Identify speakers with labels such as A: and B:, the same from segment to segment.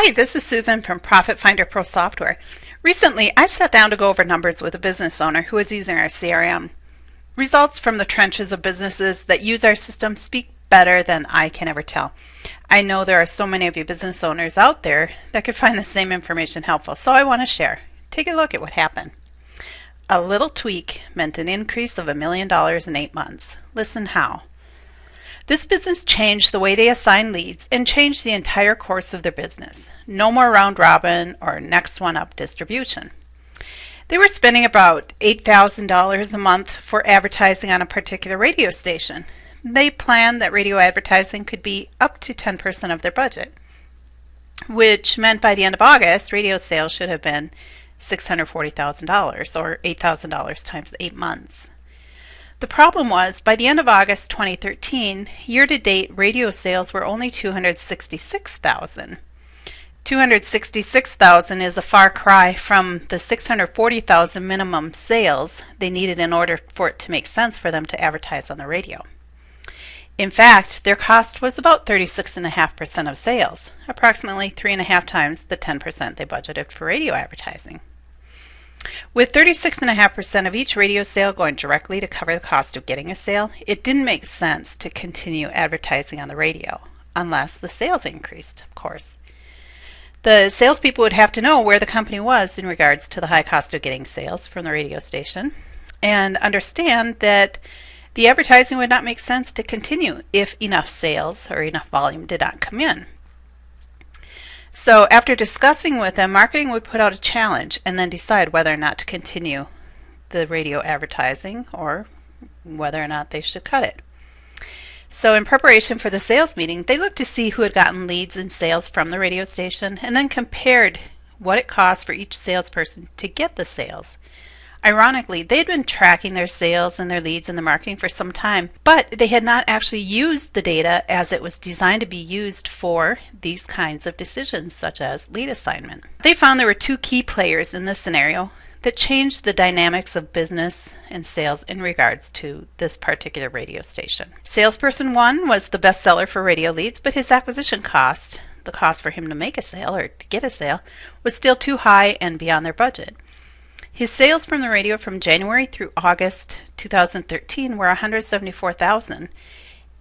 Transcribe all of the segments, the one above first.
A: Hi, this is Susan from Profit Finder Pro Software. Recently, I sat down to go over numbers with a business owner who is using our CRM. Results from the trenches of businesses that use our system speak better than I can ever tell. I know there are so many of you business owners out there that could find the same information helpful, so I want to share. Take a look at what happened. A little tweak meant an increase of $1 million in 8 months. Listen how. This business changed the way they assign leads and changed the entire course of their business. No more round robin or next one up distribution. They were spending about $8,000 a month for advertising on a particular radio station. They planned that radio advertising could be up to 10% of their budget, which meant by the end of August, radio sales should have been $640,000 or $8,000 times 8 months. The problem was, by the end of August 2013, year-to-date radio sales were only $266,000. $266,000 is a far cry from the $640,000 minimum sales they needed in order for it to make sense for them to advertise on the radio. In fact, their cost was about 36.5% of sales, approximately 3.5 times the 10% they budgeted for radio advertising. With 36.5% of each radio sale going directly to cover the cost of getting a sale, it didn't make sense to continue advertising on the radio, unless the sales increased, of course. The salespeople would have to know where the company was in regards to the high cost of getting sales from the radio station, and understand that the advertising would not make sense to continue if enough sales or enough volume did not come in. So after discussing with them, marketing would put out a challenge and then decide whether or not to continue the radio advertising or whether or not they should cut it. So in preparation for the sales meeting, they looked to see who had gotten leads and sales from the radio station and then compared what it cost for each salesperson to get the sales. Ironically, they'd been tracking their sales and their leads and the marketing for some time, but they had not actually used the data as it was designed to be used for these kinds of decisions, such as lead assignment. They found there were two key players in this scenario that changed the dynamics of business and sales in regards to this particular radio station. Salesperson 1 was the best seller for radio leads, but his acquisition cost, the cost for him to make a sale or to get a sale, was still too high and beyond their budget. His sales from the radio from January through August 2013 were $174,000,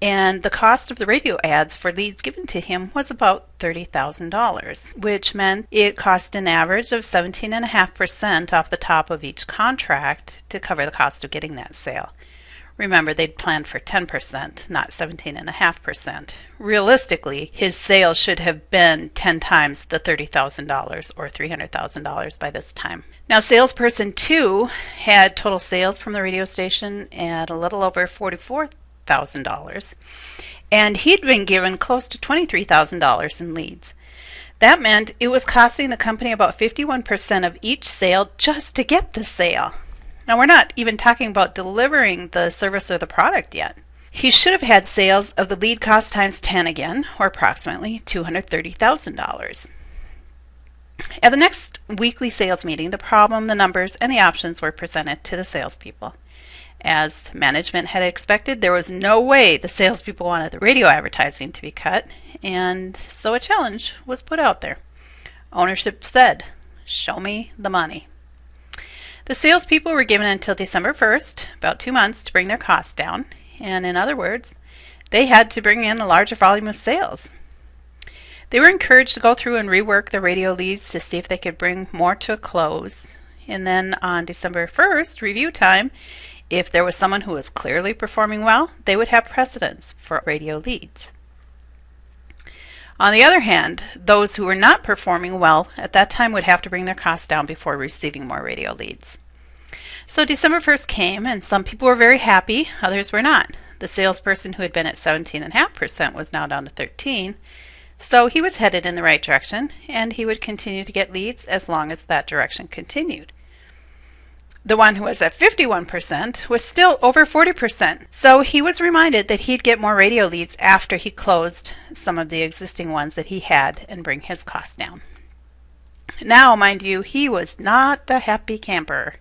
A: and the cost of the radio ads for leads given to him was about $30,000, which meant it cost an average of 17.5% off the top of each contract to cover the cost of getting that sale. Remember, they'd planned for 10%, not 17.5%. Realistically, his sales should have been 10 times the $30,000 or $300,000 by this time. Now, salesperson 2 had total sales from the radio station at a little over $44,000, and he'd been given close to $23,000 in leads. That meant it was costing the company about 51% of each sale just to get the sale. Now, we're not even talking about delivering the service or the product yet. He should have had sales of the lead cost times 10 again, or approximately $230,000. At the next weekly sales meeting, the problem, the numbers, and the options were presented to the salespeople. As management had expected, there was no way the salespeople wanted the radio advertising to be cut, and so a challenge was put out there. Ownership said, "Show me the money." The salespeople were given until December 1st, about 2 months, to bring their costs down, and in other words, they had to bring in a larger volume of sales. They were encouraged to go through and rework the radio leads to see if they could bring more to a close, and then on December 1st, review time, if there was someone who was clearly performing well, they would have precedence for radio leads. On the other hand, those who were not performing well at that time would have to bring their costs down before receiving more radio leads. So December 1st came, and some people were very happy, others were not. The salesperson who had been at 17.5% was now down to 13%, so he was headed in the right direction, and he would continue to get leads as long as that direction continued. The one who was at 51% was still over 40%, so he was reminded that he'd get more radio leads after he closed some of the existing ones that he had and bring his costs down. Now, mind you, he was not a happy camper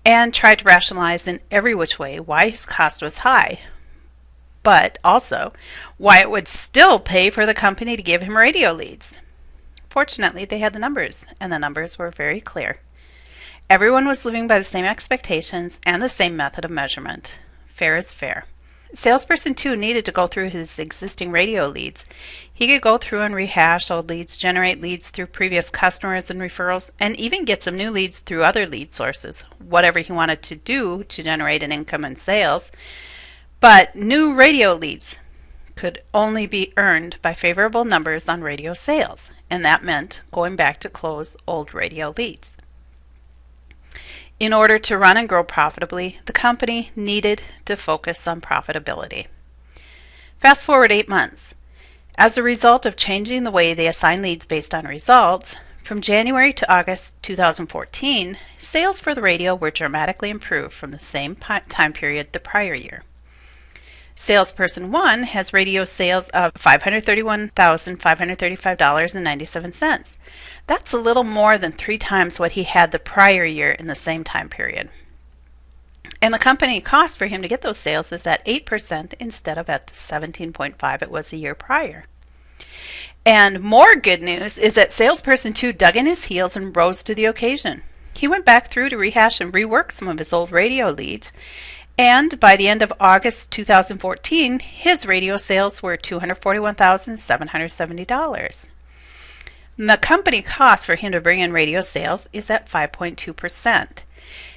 A: and tried to rationalize in every which way why his cost was high, but also why it would still pay for the company to give him radio leads. Fortunately, they had the numbers, and the numbers were very clear. Everyone was living by the same expectations and the same method of measurement. Fair is fair. Salesperson 2 needed to go through his existing radio leads. He could go through and rehash old leads, generate leads through previous customers and referrals, and even get some new leads through other lead sources, whatever he wanted to do to generate an income in sales. But new radio leads could only be earned by favorable numbers on radio sales, and that meant going back to close old radio leads. In order to run and grow profitably, the company needed to focus on profitability. Fast forward 8 months. As a result of changing the way they assign leads based on results, from January to August 2014, sales for the radio were dramatically improved from the same time period the prior year. Salesperson 1 has radio sales of $531,535.97. That's a little more than 3 times what he had the prior year in the same time period. And the company cost for him to get those sales is at 8% instead of at the 17.5% it was a year prior. And more good news is that salesperson 2 dug in his heels and rose to the occasion. He went back through to rehash and rework some of his old radio leads, and by the end of August 2014, his radio sales were $241,770. The company cost for him to bring in radio sales is at 5.2%.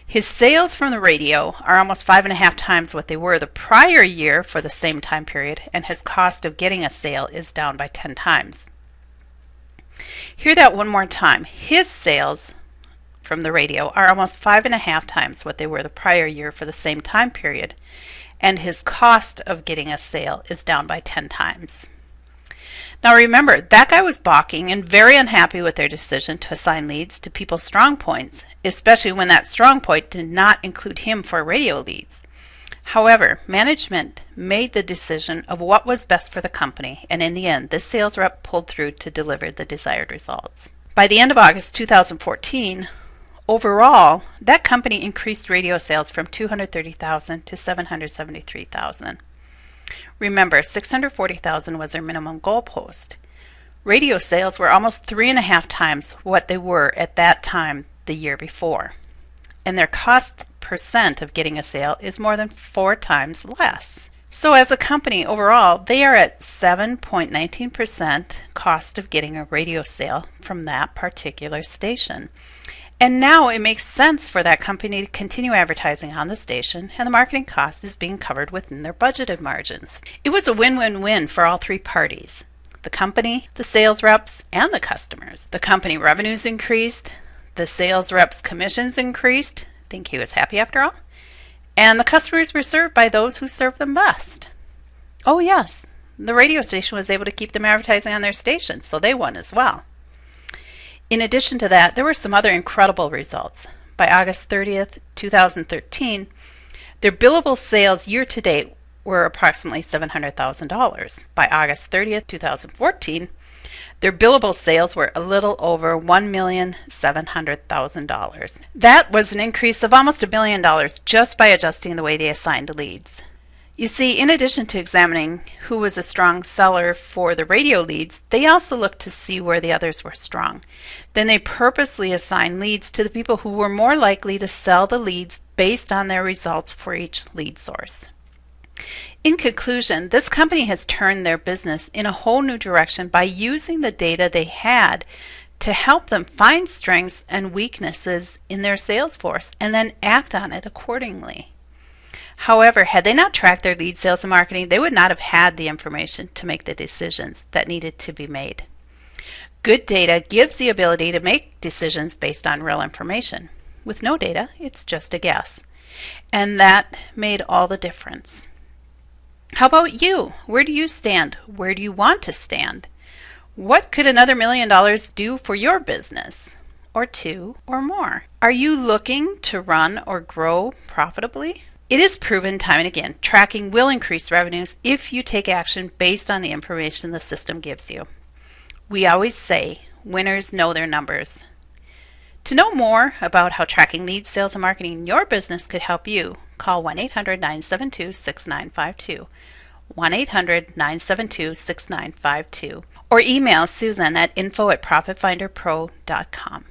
A: His sales from the radio are almost 5.5 times what they were the prior year for the same time period, and his cost of getting a sale is down by 10 times. Hear that one more time. His sales from the radio are almost 5.5 times what they were the prior year for the same time period, and his cost of getting a sale is down by 10 times. Now remember, that guy was balking and very unhappy with their decision to assign leads to people's strong points, especially when that strong point did not include him for radio leads. However, management made the decision of what was best for the company, and in the end, this sales rep pulled through to deliver the desired results. By the end of August 2014, overall, that company increased radio sales from $230,000 to $773,000. Remember, $640,000 was their minimum goalpost. Radio sales were almost 3.5 times what they were at that time the year before. And their cost percent of getting a sale is more than 4 times less. So as a company overall, they are at 7.19% cost of getting a radio sale from that particular station. And now it makes sense for that company to continue advertising on the station, and the marketing cost is being covered within their budgeted margins. It was a win-win-win for all 3 parties: the company, the sales reps, and the customers. The company revenues increased, the sales reps' commissions increased. I think he was happy after all. And the customers were served by those who served them best. Oh yes, the radio station was able to keep them advertising on their station, so they won as well. In addition to that, there were some other incredible results. By August 30th, 2013, their billable sales year-to-date were approximately $700,000. By August 30th, 2014, their billable sales were a little over $1,700,000. That was an increase of almost $1 billion just by adjusting the way they assigned leads. You see, in addition to examining who was a strong seller for the radio leads, they also looked to see where the others were strong. Then they purposely assigned leads to the people who were more likely to sell the leads based on their results for each lead source. In conclusion, this company has turned their business in a whole new direction by using the data they had to help them find strengths and weaknesses in their sales force and then act on it accordingly. However, had they not tracked their lead sales and marketing, they would not have had the information to make the decisions that needed to be made. Good data gives the ability to make decisions based on real information. With no data, it's just a guess. And that made all the difference. How about you? Where do you stand? Where do you want to stand? What could another $1 million do for your business? Or 2 or more? Are you looking to run or grow profitably? It is proven time and again, tracking will increase revenues if you take action based on the information the system gives you. We always say, winners know their numbers. To know more about how tracking leads, sales, and marketing in your business could help you, call 1-800-972-6952 1-800-972-6952 or email Susan at info@profitfinderpro.com.